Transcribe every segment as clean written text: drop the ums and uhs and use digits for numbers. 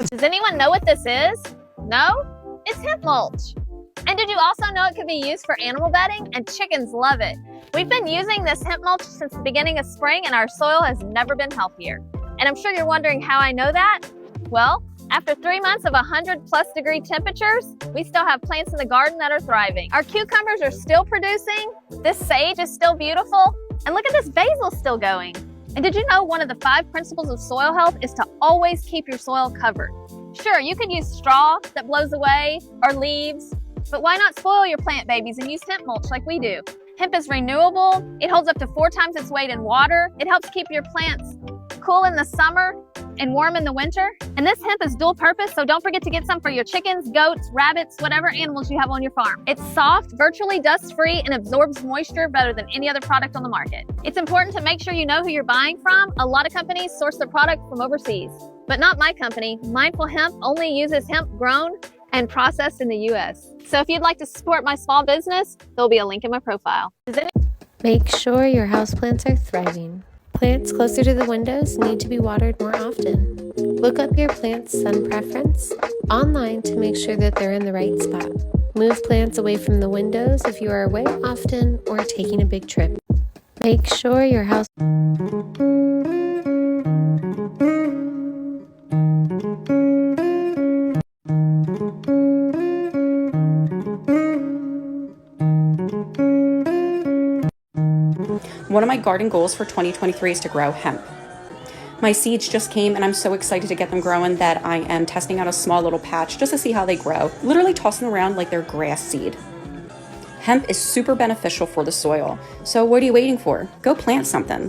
Does anyone know what this is? No? It's hemp mulch. And did you also know it could be used for animal bedding? And chickens love it. We've been using this hemp mulch since the beginning of spring and our soil has never been healthier. And I'm sure you're wondering how I know that. Well, after 3 months of 100+ degree temperatures, we still have plants in the garden that are thriving. Our cucumbers are still producing. This sage is still beautiful. And look at this basil still going. And did you know one of the 5 principles of soil health is to always keep your soil covered? Sure, you could use straw that blows away or leaves, but why not spoil your plant babies and use hemp mulch like we do? Hemp is renewable. It holds up to 4 times its weight in water. It helps keep your plants cool in the summer and warm in the winter. And this hemp is dual purpose, so don't forget to get some for your chickens, goats, rabbits, whatever animals you have on your farm. It's soft, virtually dust-free, and absorbs moisture better than any other product on the market. It's important to make sure you know who you're buying from. A lot of companies source their product from overseas, but not my company. Mindful Hemp only uses hemp grown and processed in the U.S. So if you'd like to support my small business, there'll be a link in my profile. Make sure your houseplants are thriving. Plants closer to the windows need to be watered more often. Look up your plant's sun preference online to make sure that they're in the right spot. Move plants away from the windows if you are away often or taking a big trip. Make sure your house... One of my garden goals for 2023 is to grow hemp. My seeds just came and I'm so excited to get them growing that I am testing out a small little patch just to see how they grow, literally tossing them around like they're grass seed. Hemp is super beneficial for the soil, so what are you waiting for? Go plant something.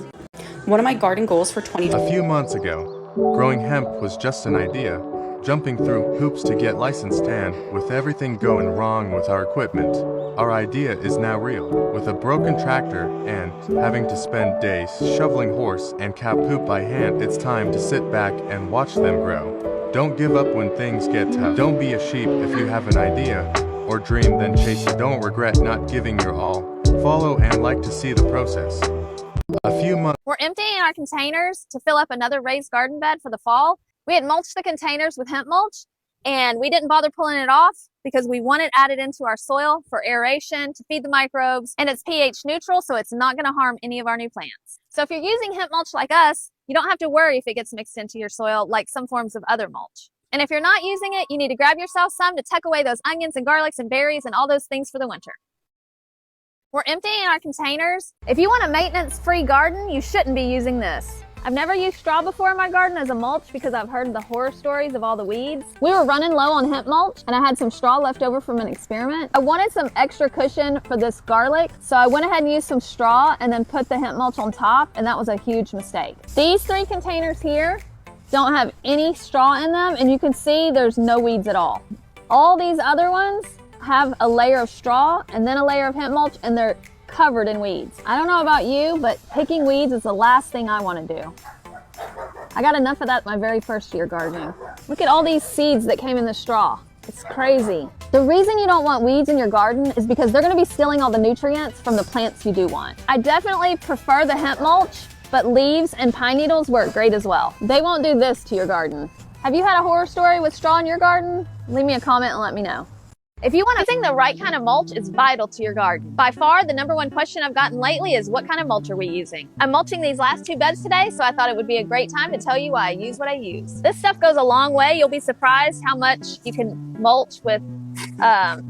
One of my garden goals for 2023. A few months ago, growing hemp was just an idea, jumping through hoops to get licensed, and with everything going wrong with our equipment, our idea is now real. With a broken tractor and having to spend days shoveling horse and cow poop by hand, it's time to sit back and watch them grow. Don't give up when things get tough. Don't be a sheep if you have an idea or dream, then chase it. Don't regret not giving your all. Follow and like to see the process. A few months. We're emptying our containers to fill up another raised garden bed for the fall. We had mulched the containers with hemp mulch, and we didn't bother pulling it off because we want it added into our soil for aeration, to feed the microbes, and it's pH neutral, so it's not going to harm any of our new plants. So if you're using hemp mulch like us, you don't have to worry if it gets mixed into your soil like some forms of other mulch. And if you're not using it, you need to grab yourself some to tuck away those onions and garlics and berries and all those things for the winter. We're emptying our containers. If you want a maintenance-free garden, you shouldn't be using this. I've never used straw before in my garden as a mulch because I've heard the horror stories of all the weeds. We were running low on hemp mulch and I had some straw left over from an experiment. I wanted some extra cushion for this garlic, so I went ahead and used some straw and then put the hemp mulch on top, and that was a huge mistake. These 3 containers here don't have any straw in them, and you can see there's no weeds at all. All these other ones have a layer of straw and then a layer of hemp mulch, and they're covered in weeds. I don't know about you, but picking weeds is the last thing I want to do. I got enough of that my very first year gardening. Look at all these seeds that came in the straw. It's crazy. The reason you don't want weeds in your garden is because they're going to be stealing all the nutrients from the plants you do want. I definitely prefer the hemp mulch, but leaves and pine needles work great as well. They won't do this to your garden. Have you had a horror story with straw in your garden? Leave me a comment and let me know. If you want to think the right kind of mulch is vital to your garden. By far, the #1 question I've gotten lately is what kind of mulch are we using? I'm mulching these last 2 beds today, so I thought it would be a great time to tell you why I use what I use. This stuff goes a long way. You'll be surprised how much you can mulch with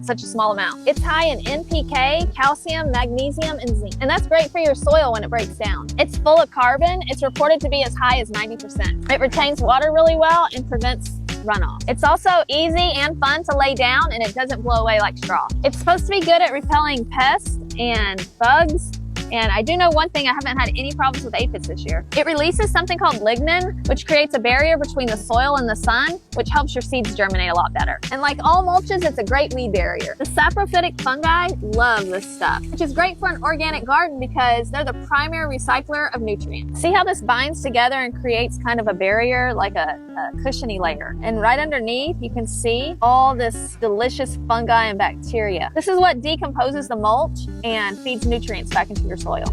such a small amount. It's high in NPK, calcium, magnesium, and zinc. And that's great for your soil when it breaks down. It's full of carbon. It's reported to be as high as 90%. It retains water really well and prevents runoff. It's also easy and fun to lay down, and it doesn't blow away like straw. It's supposed to be good at repelling pests and bugs, and I do know one thing, I haven't had any problems with aphids this year. It releases something called lignin, which creates a barrier between the soil and the sun, which helps your seeds germinate a lot better. And like all mulches, it's a great weed barrier. The saprophytic fungi love this stuff, which is great for an organic garden because they're the primary recycler of nutrients. See how this binds together and creates kind of a barrier, like a cushiony layer. And right underneath, you can see all this delicious fungi and bacteria. This is what decomposes the mulch and feeds nutrients back into your soil.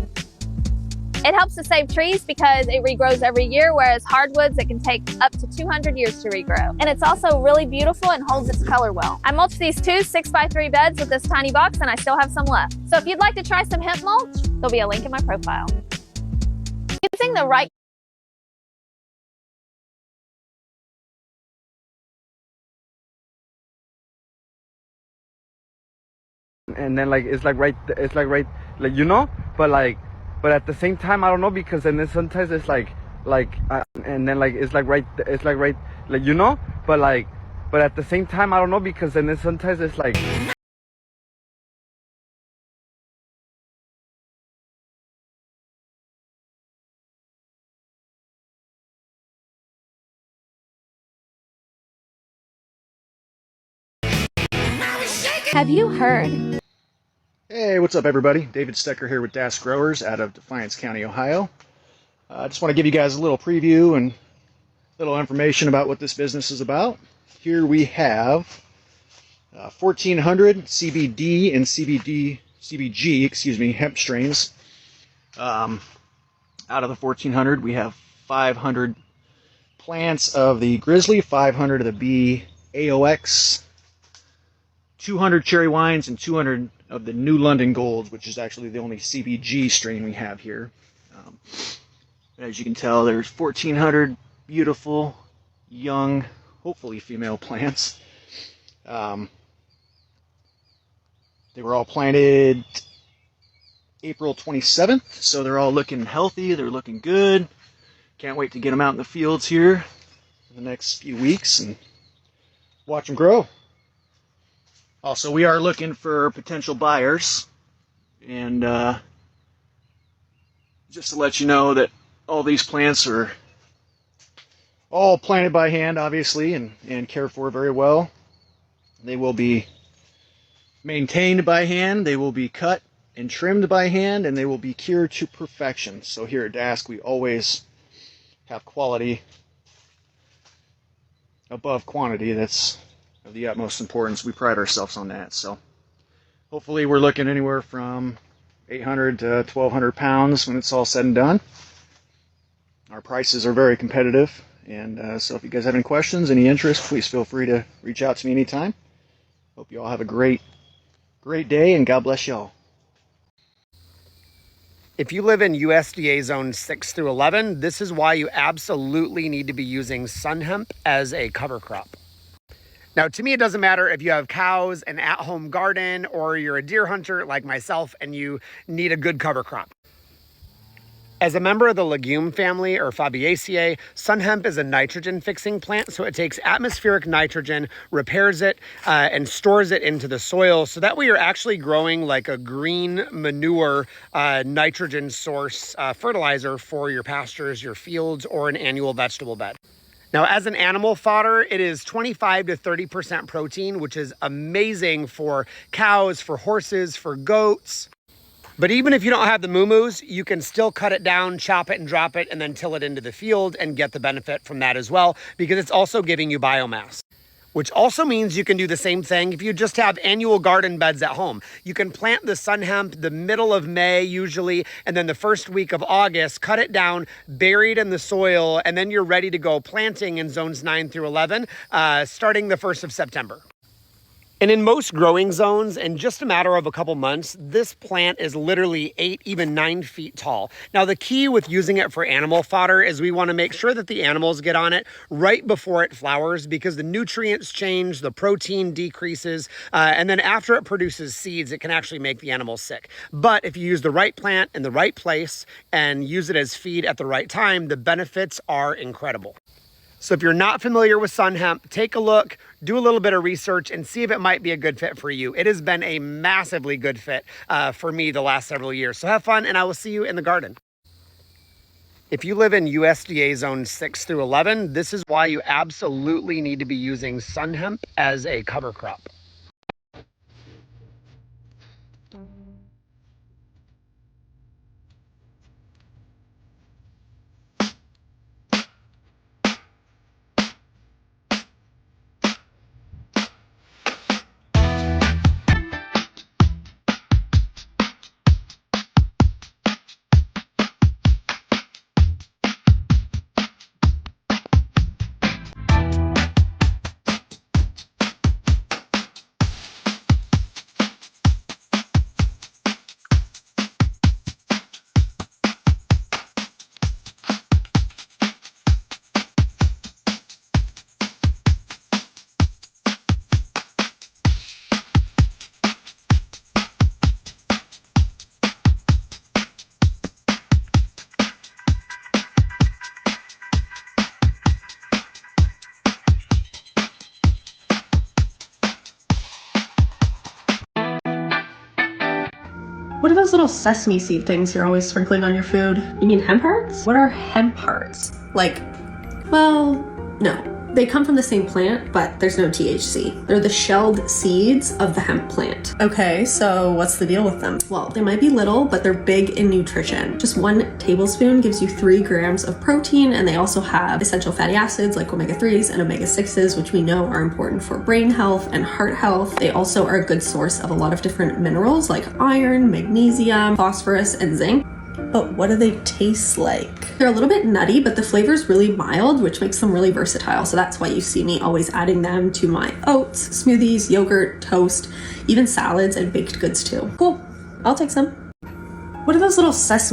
It helps to save trees because it regrows every year, whereas hardwoods, it can take up to 200 years to regrow. And it's also really beautiful and holds its color well. I mulched these 2 6x3 beds with this tiny box, and I still have some left. So if you'd like to try some hemp mulch, there'll be a link in my profile. Using the right and then like it's like right, but at the same time I don't know, because then sometimes it's and then like it's like right, but at the same time I don't know, because then sometimes it's like. Have you heard? Hey, what's up everybody? David Stecker here with Das Growers out of Defiance County, Ohio. I just want to give you guys a little preview and a little information about what this business is about. Here we have 1,400 CBD and CBG, hemp strains. Out of the 1,400, we have 500 plants of the Grizzly, 500 of the B AOX, 200 cherry wines, and 200 of the New London Golds, which is actually the only CBG strain we have here. As you can tell, there's 1,400 beautiful, young, hopefully female plants. They were all planted April 27th, so they're all looking healthy, they're looking good. Can't wait to get them out in the fields here in the next few weeks and watch them grow. Also, we are looking for potential buyers, and just to let you know that all these plants are all planted by hand, obviously, and cared for very well. They will be maintained by hand, they will be cut and trimmed by hand, and they will be cured to perfection. So here at Dask, we always have quality above quantity. That's of the utmost importance. We pride ourselves on that. So hopefully we're looking anywhere from 800 to 1,200 pounds when it's all said and done. Our prices are very competitive, and so if you guys have any questions, any interest, please feel free to reach out to me anytime. Hope you all have a great day, and God bless y'all. If you live in USDA zone 6 through 11, this is why you absolutely need to be using sun hemp as a cover crop. Now, to me, it doesn't matter if you have cows, an at-home garden, or you're a deer hunter like myself and you need a good cover crop. As a member of the legume family, or Fabaceae, sun hemp is a nitrogen-fixing plant, so it takes atmospheric nitrogen, repairs it, and stores it into the soil, so that way you're actually growing like a green manure nitrogen source fertilizer for your pastures, your fields, or an annual vegetable bed. Now, as an animal fodder, it is 25 to 30% protein, which is amazing for cows, for horses, for goats. But even if you don't have the moo-moos, you can still cut it down, chop it and drop it, and then till it into the field and get the benefit from that as well, because it's also giving you biomass. Which also means you can do the same thing if you just have annual garden beds at home. You can plant the sun hemp the middle of May usually, and then the first week of August, cut it down, bury it in the soil, and then you're ready to go planting in zones 9 through 11, starting the 1st of September. And in most growing zones, in just a matter of a couple months, this plant is literally 8, even 9 feet tall. Now, the key with using it for animal fodder is we want to make sure that the animals get on it right before it flowers, because the nutrients change, the protein decreases, and then after it produces seeds, it can actually make the animals sick. But if you use the right plant in the right place and use it as feed at the right time, the benefits are incredible. So if you're not familiar with sun hemp, take a look, do a little bit of research, and see if it might be a good fit for you. It has been a massively good fit for me the last several years. So have fun, and I will see you in the garden. If you live in USDA zone 6 through 11, this is why you absolutely need to be using sun hemp as a cover crop. What are those little sesame seed things you're always sprinkling on your food? You mean hemp hearts? What are hemp hearts? Like, well, no. They come from the same plant, but there's no THC. They're the shelled seeds of the hemp plant. Okay, so what's the deal with them? Well, they might be little, but they're big in nutrition. Just 1 tablespoon gives you 3 grams of protein, and they also have essential fatty acids like omega-3s and omega-6s, which we know are important for brain health and heart health. They also are a good source of a lot of different minerals like iron, magnesium, phosphorus, and zinc. But what do they taste like? They're a little bit nutty, but the flavor is really mild, which makes them really versatile. So that's why you see me always adding them to my oats, smoothies, yogurt, toast, even salads and baked goods too. Cool, I'll take some. What are those little sesame